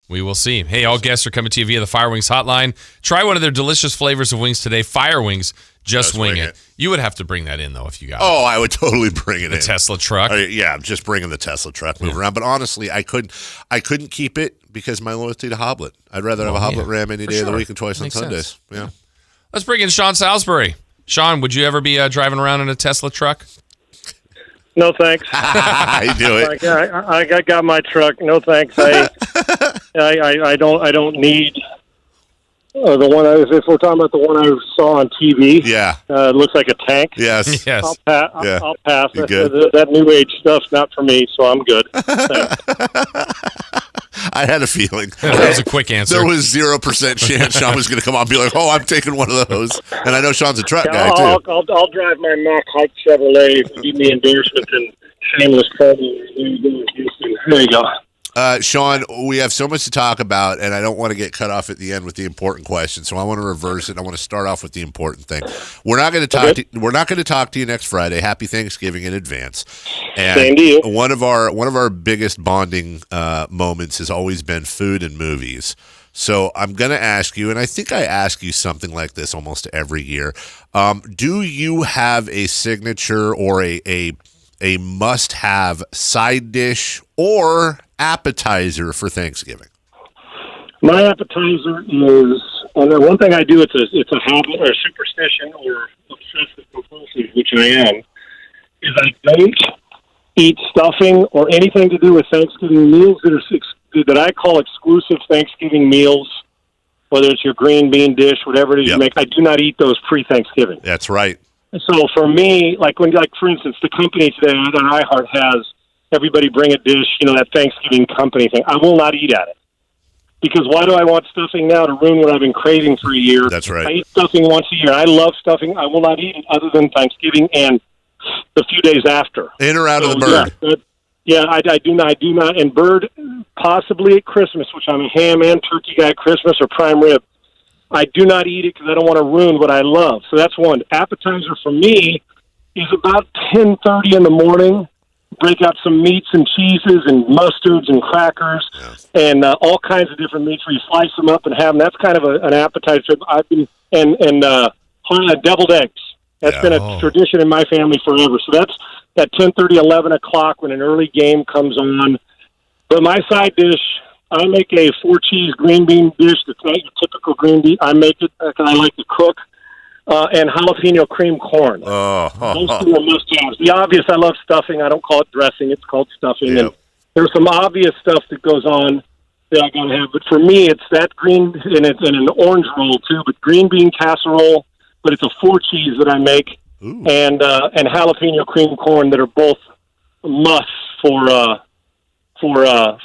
We will see. Hey, all guests are coming to you via the Fire Wings hotline. Try one of their delicious flavors of wings today. Fire Wings, just wing it. You would have to bring that in, though, if you got it. Oh, I would totally bring it in. The Tesla truck? Yeah, just bringing the Tesla truck, move around. But honestly, I couldn't keep it because of my loyalty to Hoblet. I'd rather have a Hoblet Ram any day of the week and twice on Sundays. Yeah. Let's bring in Sean Salisbury. Sean, would you ever be driving around in a Tesla truck? No, thanks. I do it. I got my truck. No, thanks. I don't need the one. If we're talking about the one I saw on TV, it looks like a tank. Yes. I'll pass. Good? That new age stuff's not for me, so I'm good. I had a feeling. That was a quick answer. There was 0% chance Sean was going to come on and be like, "Oh, I'm taking one of those." And I know Sean's a truck guy too. I'll drive my Mack Hike Chevrolet. Give me endorsements and shameless promo. There you go. Sean, we have so much to talk about, and I don't want to get cut off at the end with the important question. So I want to reverse it. I want to start off with the important thing. We're not going to talk. We're not going to talk to you next Friday. Happy Thanksgiving in advance. And same to you. One of our biggest bonding moments has always been food and movies. So I'm going to ask you, and I think I ask you something like this almost every year. Do you have a signature or a must-have side dish or appetizer for Thanksgiving? My appetizer is, and the one thing I do, it's a habit or a superstition or obsessive compulsive, which I am, is I don't eat stuffing or anything to do with Thanksgiving meals that I call exclusive Thanksgiving meals, whether it's your green bean dish, whatever it is you make. I do not eat those pre-Thanksgiving. That's right. So for me, like for instance, the company today that iHeart has, everybody bring a dish, that Thanksgiving company thing. I will not eat at it. Because why do I want stuffing now to ruin what I've been craving for a year? That's right. I eat stuffing once a year. I love stuffing. I will not eat it other than Thanksgiving and the few days after. In or out of the bird? I do not. And bird, possibly at Christmas, which I'm a ham and turkey guy at Christmas, or prime rib. I do not eat it because I don't want to ruin what I love. So that's one. Appetizer for me is about 10:30 in the morning. Break out some meats and cheeses and mustards and crackers and all kinds of different meats where you slice them up and have them. That's kind of an appetizer. I've been deviled eggs. That's been a tradition in my family forever. So that's at 10:30, 11 o'clock when an early game comes on. But my side dish, I make a 4-cheese green bean dish that's not your typical green bean. I make it because I like to cook. And jalapeno cream corn. Those two are must-haves. The obvious, I love stuffing. I don't call it dressing. It's called stuffing. And there's some obvious stuff that goes on that I got to have. But for me, it's that green, and it's in an orange roll, too, but green bean casserole, but it's a 4-cheese that I make, and jalapeno cream corn that are both musts for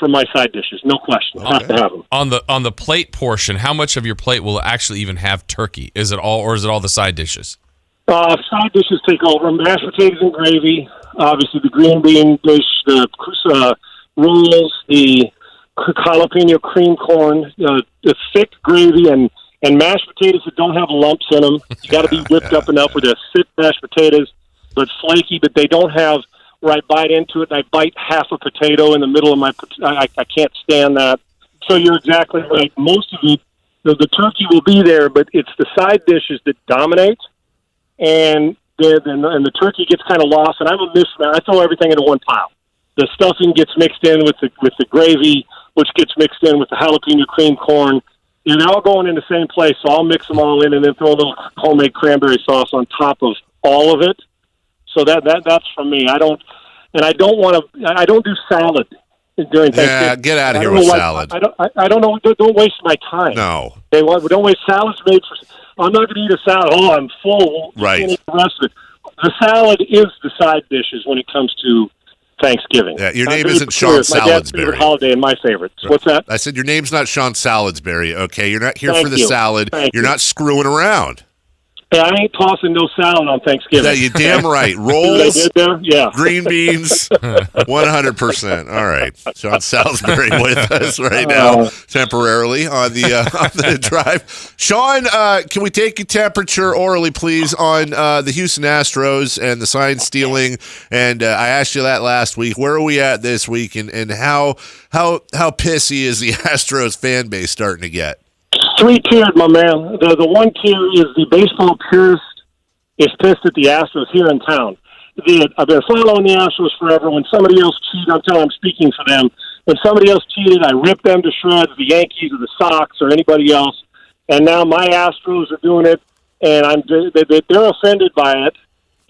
my side dishes, no question. I have to have them. On the plate portion, how much of your plate will actually even have turkey? Is it all, or is it all the side dishes? Side dishes take over. Mashed potatoes and gravy, obviously the green bean dish, the rolls, the jalapeno cream corn, the thick gravy, and mashed potatoes that don't have lumps in them. You got to be whipped up enough with the thick mashed potatoes, but flaky, but they don't have. Where I bite into it and I bite half a potato in the middle of my I can't stand that. So you're exactly right. Most of it, the turkey will be there, but it's the side dishes that dominate, and the turkey gets kind of lost. And I'm a mismatch. I throw everything into one pile. The stuffing gets mixed in with the gravy, which gets mixed in with the jalapeno cream corn. And they're all going in the same place, so I'll mix them all in and then throw a little homemade cranberry sauce on top of all of it. So that's for me. I don't do salad during Thanksgiving. Yeah, get out of here with salad. I don't know. Don't waste my time. No. Don't waste salads made for. I'm not going to eat a salad. Oh, I'm full. Right. Can't eat the rest of it. The salad is the side dishes when it comes to Thanksgiving. Yeah, your name isn't Sean Salisbury. My dad's favorite holiday and my favorites. What's that? I said your name's not Sean Salisbury. Okay, you're not here for the you. salad. Thank You're you. not screwing around. Hey, I ain't tossing no salad on Thanksgiving. Yeah, you're damn right. See what I Rolls, did there? Yeah. green beans, 100%. All right. Sean Salisbury with us right now, temporarily on the drive. Sean, can we take your temperature orally, please, on the Houston Astros and the sign stealing? And I asked you that last week. Where are we at this week, and how pissy is the Astros fan base starting to get? Three-tiered, my man. The one tier is the baseball purist is pissed at the Astros here in town. I've been following the Astros forever. When somebody else cheated, I'm speaking for them. When somebody else cheated, I ripped them to shreds, the Yankees or the Sox or anybody else. And now my Astros are doing it, and they're offended by it.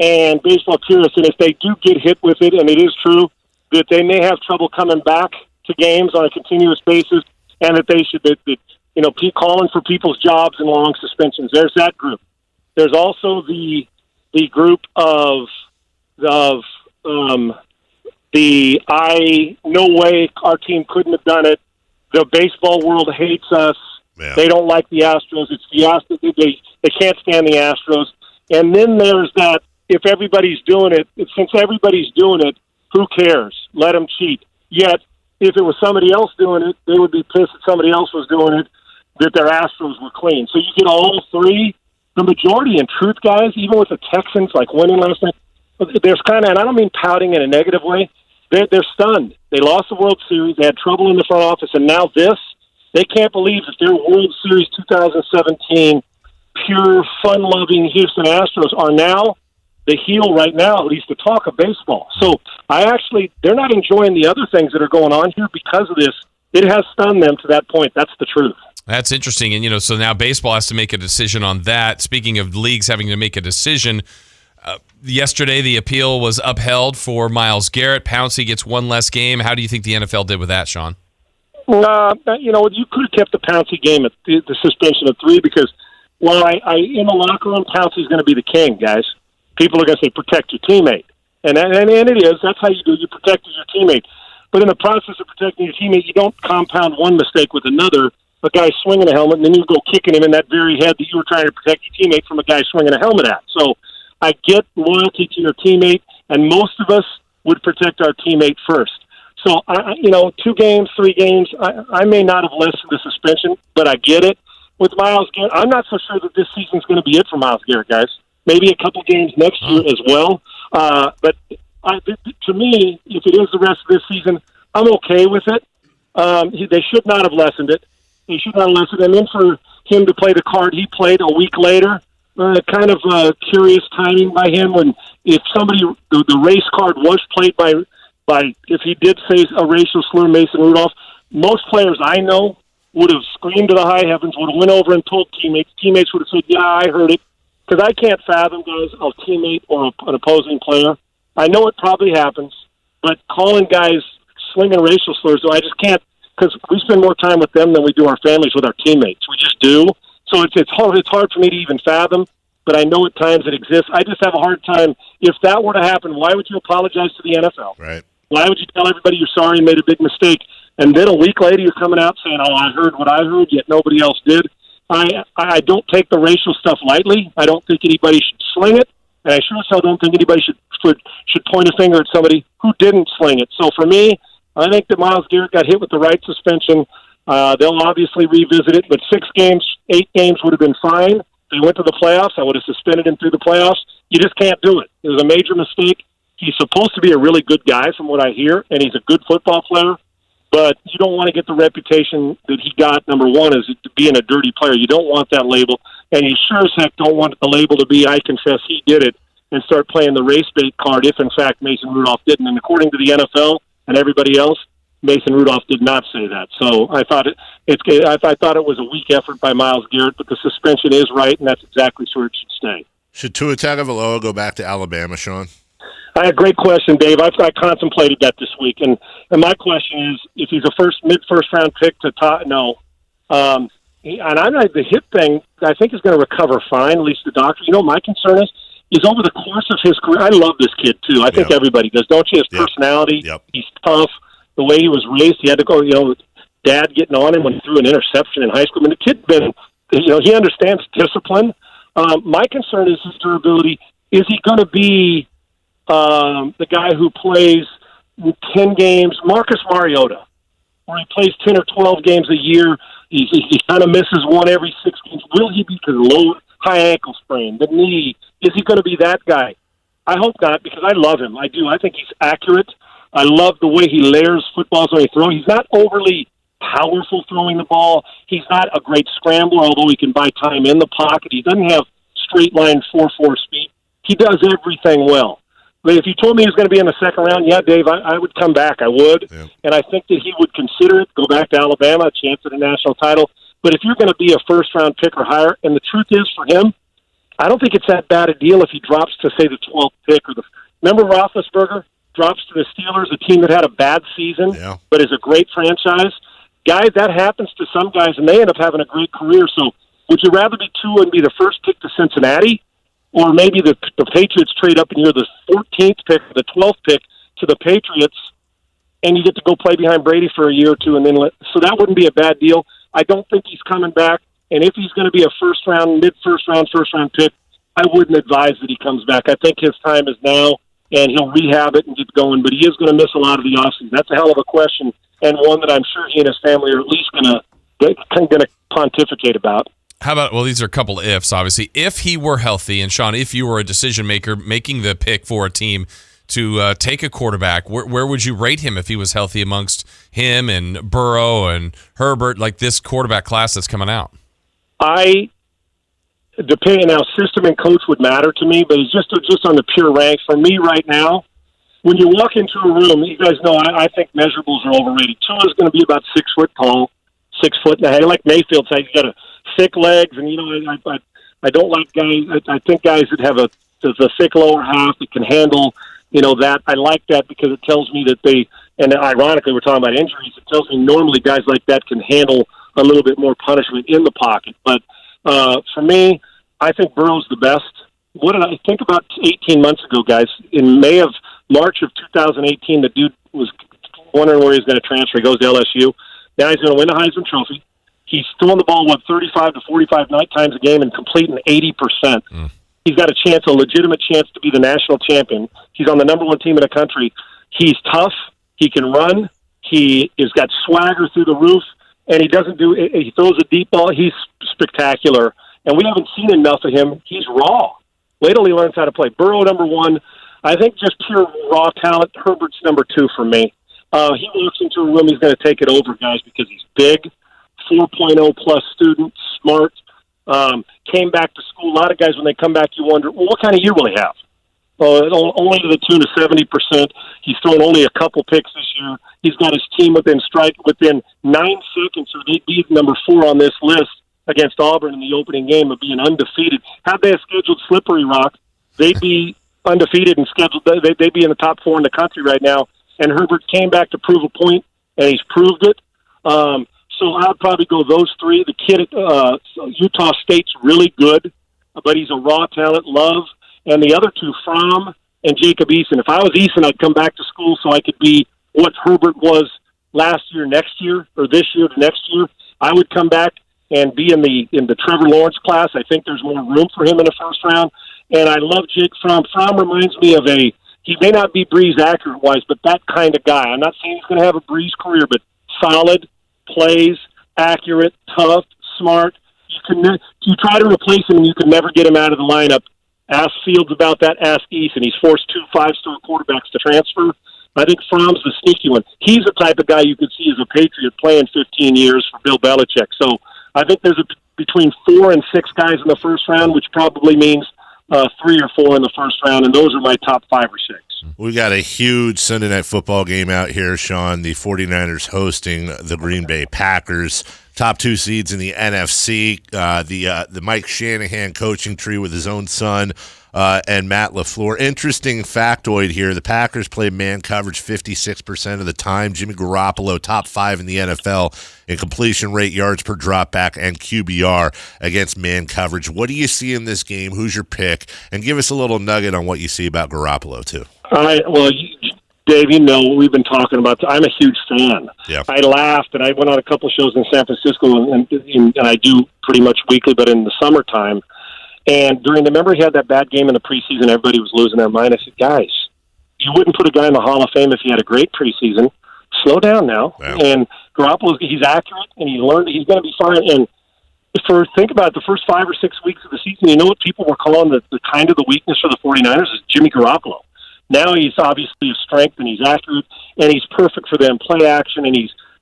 And baseball purists, and if they do get hit with it, and it is true that they may have trouble coming back to games on a continuous basis, and that they should keep calling for people's jobs and long suspensions. There's that group. There's also the group of no way our team couldn't have done it. The baseball world hates us. Yeah. They don't like the Astros. It's the Astros. They can't stand the Astros. And then there's that. If everybody's doing it, since everybody's doing it, who cares? Let them cheat. Yet, if it was somebody else doing it, they would be pissed that somebody else was doing it, that their Astros were clean. So you get all three. The majority, in truth, guys, even with the Texans, like winning last night, there's kind of, and I don't mean pouting in a negative way, they're stunned. They lost the World Series. They had trouble in the front office, and now this, they can't believe that their World Series 2017 pure, fun-loving Houston Astros are now the heel right now, at least the talk of baseball. So they're not enjoying the other things that are going on here because of this. It has stunned them to that point. That's the truth. That's interesting. And, so now baseball has to make a decision on that. Speaking of leagues having to make a decision, yesterday the appeal was upheld for Myles Garrett. Pouncey gets one less game. How do you think the NFL did with that, Sean? You could have kept the Pouncey game at the suspension of 3 because while I in the locker room, Pouncey's going to be the king, guys. People are going to say, protect your teammate. And it is. That's how you do it. You protect your teammate. But in the process of protecting your teammate, you don't compound one mistake with another. A guy swinging a helmet, and then you go kicking him in that very head that you were trying to protect your teammate from a guy swinging a helmet at. So I get loyalty to your teammate, and most of us would protect our teammate first. So, 2 games, 3 games, I may not have lessened the suspension, but I get it. With Myles Garrett, I'm not so sure that this season's going to be it for Myles Garrett, guys. Maybe a couple games next year as well. But to me, if it is the rest of this season, I'm okay with it. They should not have lessened it. They should not have lessened it. And then for him to play the card he played a week later, kind of curious timing by him when if somebody, the race card was played by if he did say a racial slur, Mason Rudolph, most players I know would have screamed to the high heavens, would have went over and told teammates. Teammates would have said, yeah, I heard it. Because I can't fathom, guys, a teammate or an opposing player. I know it probably happens, but calling guys slinging racial slurs, I just can't, because we spend more time with them than we do our families with our teammates. We just do. So it's hard for me to even fathom, but I know at times it exists. I just have a hard time. If that were to happen, why would you apologize to the NFL? Right. Why would you tell everybody you're sorry and made a big mistake, and then a week later you're coming out saying, oh, I heard what I heard, yet nobody else did? I don't take the racial stuff lightly. I don't think anybody should sling it, and I sure as hell don't think anybody should point a finger at somebody who didn't sling it. So for me, I think that Myles Garrett got hit with the right suspension. They'll obviously revisit it, but 6 games, 8 games would have been fine. They went to the playoffs. I would have suspended him through the playoffs. You just can't do it. It was a major mistake. He's supposed to be a really good guy from what I hear, and he's a good football player. But you don't want to get the reputation that he got, number one, is being a dirty player. You don't want that label. And you sure as heck don't want the label to be, I confess he did it, and start playing the race bait card if, in fact, Mason Rudolph didn't. And according to the NFL and everybody else, Mason Rudolph did not say that. So I thought I thought it was a weak effort by Myles Garrett, but the suspension is right, and that's exactly where it should stay. Should Tua Tagovailoa go back to Alabama, Sean? A great question, Dave. I contemplated that this week, and my question is, if he's a mid-first round pick to no. And the hip thing, I think is going to recover fine, at least the doctor. My concern is over the course of his career, I love this kid, too. I think everybody does, don't you? His personality, he's tough. The way he was raised, he had to go, Dad getting on him when he threw an interception in high school. I mean, the kid he understands discipline, My concern is his durability. Is he going to be the guy who plays 10 games, Marcus Mariota, where he plays 10 or 12 games a year? He kind of misses one every 6 games. Will he be because of high ankle sprain, the knee? Is he going to be that guy? I hope not, because I love him. I do. I think he's accurate. I love the way he layers footballs when he throws. He's not overly powerful throwing the ball. He's not a great scrambler, although he can buy time in the pocket. He doesn't have straight line 4.4 speed. He does everything well. But if you told me he was going to be in the second round, yeah, Dave, I would come back. I would. Yeah. And I think that he would consider it, go back to Alabama, a chance at a national title. But if you're going to be a first-round pick or higher, and the truth is for him, I don't think it's that bad a deal if he drops to, say, the 12th pick. Remember Roethlisberger drops to the Steelers, a team that had a bad season but is a great franchise? Guys, that happens to some guys, and they end up having a great career. So would you rather be Tua and be the first pick to Cincinnati, or maybe the Patriots trade up and you're the 14th pick, the 12th pick to the Patriots, and you get to go play behind Brady for a year or two, and then so that wouldn't be a bad deal. I don't think he's coming back, and if he's going to be a first-round, first-round pick, I wouldn't advise that he comes back. I think his time is now, and he'll rehab it and get going, but he is going to miss a lot of the offseason. That's a hell of a question, and one that I'm sure he and his family are at least going to pontificate about. How about, well, these are a couple of ifs, obviously. If he were healthy, and Sean, if you were a decision maker making the pick for a team to take a quarterback, where would you rate him if he was healthy amongst him and Burrow and Herbert, like this quarterback class that's coming out? Depending now, system and coach would matter to me, but it's just on the pure ranks. For me right now, when you walk into a room, you guys know I think measurables are overrated. Tua's going to be about 6 foot tall, 6 foot and a half. Like Mayfield said, he's got thick legs, and I don't like guys. I think guys that have the thick lower half that can handle that. I like that because it tells me that they. And ironically, we're talking about injuries. It tells me normally guys like that can handle a little bit more punishment in the pocket. But for me, I think Burrow's the best. What did I think about 18 months ago, guys? In March of 2018, the dude was wondering where he's going to transfer. He goes to LSU. Now he's going to win the Heisman Trophy. He's throwing the ball, 35 to 45 times a game and completing 80%. He's got a legitimate chance to be the national champion. He's on the number one team in the country. He's tough. He can run. He has got swagger through the roof, and he throws a deep ball. He's spectacular, and we haven't seen enough of him. He's raw. Wait till he learns how to play. Burrow, number one. I think just pure raw talent. Herbert's number 2 for me. He walks into a room, he's going to take it over, guys, because he's big, 4.0 plus student, smart, came back to school. A lot of guys, when they come back, you wonder, well, what kind of year will he have? Only to the tune of 70%. He's thrown only a couple picks this year. He's got his team within 9 seconds, so they'd be number 4 on this list against Auburn in the opening game of being undefeated. Had they scheduled Slippery Rock, they'd be undefeated and scheduled. They'd be in the top 4 in the country right now. And Herbert came back to prove a point, and he's proved it. So I'd probably go those 3. The kid at Utah State's really good, but he's a raw talent, Love. And the other 2, Fromm and Jacob Eason. If I was Eason, I'd come back to school so I could be what Herbert was last year, next year, or this year to next year. I would come back and be in the Trevor Lawrence class. I think there's more room for him in the first round. And I love Jake Fromm. Fromm reminds me of he may not be Breeze accurate-wise, but that kind of guy. I'm not saying he's going to have a Breeze career, but solid, plays, accurate, tough, smart. You try to replace him, and you can never get him out of the lineup. Ask Fields about that. Ask Eason. He's forced 2 5-star quarterbacks to transfer. I think Fromm's the sneaky one. He's the type of guy you could see as a Patriot playing 15 years for Bill Belichick. So I think there's between 4 and 6 guys in the first round, which probably means 3 or 4 in the first round, and those are my top 5 or 6. We got a huge Sunday Night Football game out here, Sean. The 49ers hosting the Green Bay Packers. Top 2 seeds in the NFC. The Mike Shanahan coaching tree with his own son and Matt LaFleur. Interesting factoid here. The Packers play man coverage 56% of the time. Jimmy Garoppolo, top 5 in the NFL in completion rate, yards per dropback, and QBR against man coverage. What do you see in this game? Who's your pick? And give us a little nugget on what you see about Garoppolo, too. Dave, we've been talking about. I'm a huge fan. Yeah. I laughed, and I went on a couple shows in San Francisco, and I do pretty much weekly, but in the summertime. And remember he had that bad game in the preseason, everybody was losing their mind. I said, guys, you wouldn't put a guy in the Hall of Fame if he had a great preseason. Slow down now. Wow. And Garoppolo, he's accurate, and he learned he's going to be fine. And think about it, the first 5 or 6 weeks of the season, you know what people were calling the kind of the weakness for the 49ers is Jimmy Garoppolo. Now he's obviously a strength, and he's accurate, and he's perfect for them, play action, and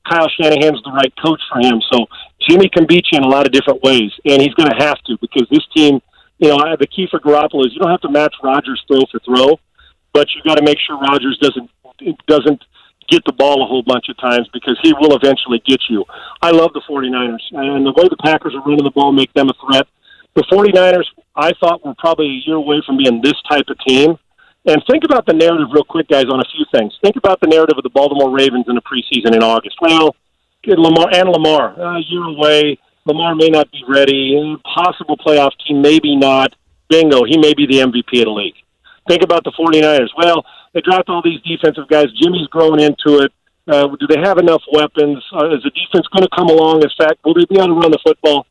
Kyle Shanahan's the right coach for him. So Jimmy can beat you in a lot of different ways, and he's going to have to, because this team, the key for Garoppolo is you don't have to match Rodgers throw for throw, but you got to make sure Rodgers doesn't get the ball a whole bunch of times, because he will eventually get you. I love the 49ers, and the way the Packers are running the ball make them a threat. The 49ers, I thought, were probably a year away from being this type of team. And think about the narrative real quick, guys, on a few things. Think about the narrative of the Baltimore Ravens in the preseason in August. Well, Lamar, a year away. Lamar may not be ready. Possible playoff team, maybe not. Bingo, he may be the MVP of the league. Think about the 49ers. Well, they dropped all these defensive guys. Jimmy's growing into it. Do they have enough weapons? Is the defense going to come along as fact? Will they be able to run the football?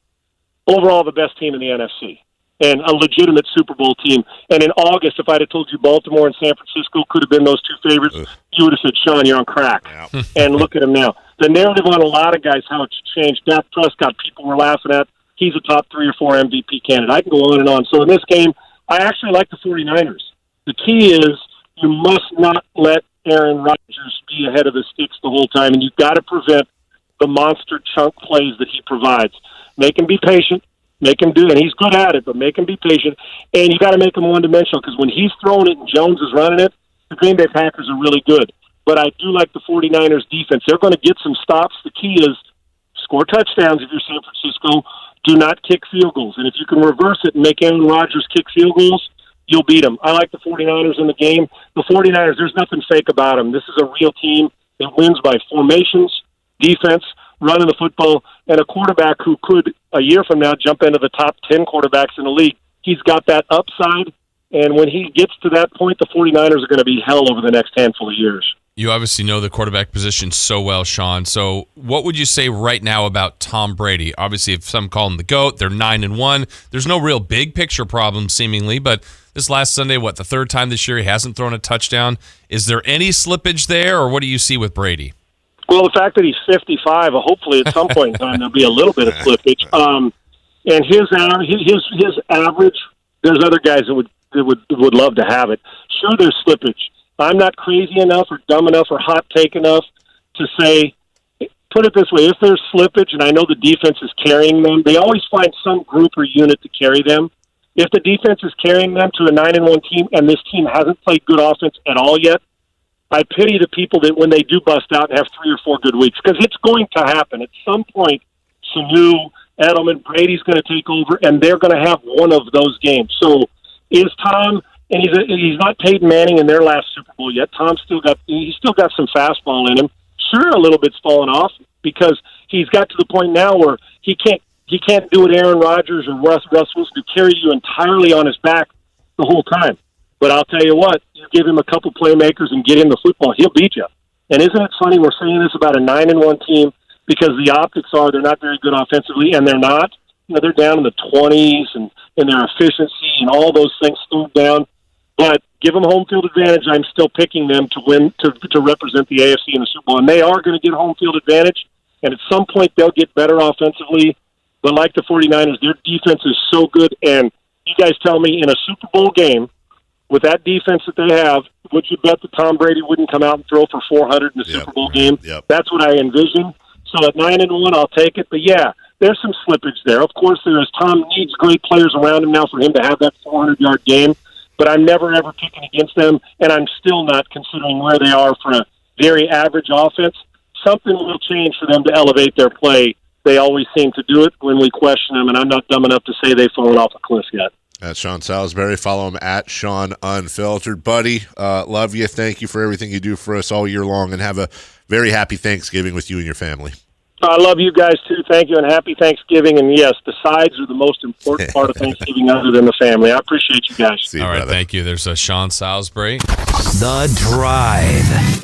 Overall, the best team in the NFC. And a legitimate Super Bowl team. And in August, if I'd have told you Baltimore and San Francisco could have been those two favorites, you would have said, Sean, you're on crack. Yeah. And look at him now. The narrative on a lot of guys, how it's changed. Dak Prescott, people were laughing at. He's a top 3 or 4 MVP candidate. I can go on and on. So in this game, I actually like the 49ers. The key is you must not let Aaron Rodgers be ahead of the sticks the whole time, and you've got to prevent the monster chunk plays that he provides. Make him be patient. Make him do, and he's good at it, but make him be patient. And you got to make him one-dimensional, because when he's throwing it and Jones is running it, the Green Bay Packers are really good. But I do like the 49ers defense. They're going to get some stops. The key is score touchdowns if you're San Francisco. Do not kick field goals. And if you can reverse it and make Aaron Rodgers kick field goals, you'll beat them. I like the 49ers in the game. The 49ers, there's nothing fake about them. This is a real team that wins by formations, defense, running the football, and a quarterback who could, a year from now, jump into the top 10 quarterbacks in the league. He's got that upside, and when he gets to that point, the 49ers are going to be hell over the next handful of years. You obviously know the quarterback position so well, Sean. So what would you say right now about Tom Brady? Obviously, if some call him the GOAT, they're 9-1. There's no real big picture problem, seemingly, but this last Sunday, the third time this year he hasn't thrown a touchdown. Is there any slippage there, or what do you see with Brady? Well, the fact that he's 55, hopefully at some point in time there'll be a little bit of slippage. And his average, there's other guys that would love to have it. Sure, there's slippage. I'm not crazy enough or dumb enough or hot take enough to say, put it this way, if there's slippage, and I know the defense is carrying them, they always find some group or unit to carry them. If the defense is carrying them to a 9-1 team and this team hasn't played good offense at all yet, I pity the people that when they do bust out and have 3 or 4 good weeks, because it's going to happen. At some point, Sanu, Edelman, Brady's going to take over, and they're going to have one of those games. So is Tom, and he's not Peyton Manning in their last Super Bowl yet. Tom's still got some fastball in him. Sure, a little bit's fallen off because he's got to the point now where he can't do what Aaron Rodgers or Russ Wilson to carry you entirely on his back the whole time. But I'll tell you what, you give him a couple playmakers and get him the football, he'll beat you. And isn't it funny we're saying this about a 9-1 team because the optics are they're not very good offensively, and they're not. They're down in the 20s and in their efficiency and all those things slowed down. But give them home field advantage. I'm still picking them to win, to represent the AFC in the Super Bowl. And they are going to get home field advantage, and at some point they'll get better offensively. But like the 49ers, their defense is so good. And you guys tell me, in a Super Bowl game, with that defense that they have, would you bet that Tom Brady wouldn't come out and throw for 400 in the Super Bowl game? Yep. That's what I envision. So at 9-1, I'll take it. But yeah, there's some slippage there. Of course, there is. Tom needs great players around him now for him to have that 400-yard game. But I'm never, ever picking against them, and I'm still not considering where they are for a very average offense. Something will change for them to elevate their play. They always seem to do it when we question them, and I'm not dumb enough to say they've fallen off a cliff yet. That's Sean Salisbury. Follow him at Sean Unfiltered. Buddy, love you. Thank you for everything you do for us all year long, and have a very happy Thanksgiving with you and your family. I love you guys, too. Thank you, and happy Thanksgiving. And, yes, the sides are the most important part of Thanksgiving other than the family. I appreciate you guys. All right, thank you. There's Sean Salisbury. The Drive.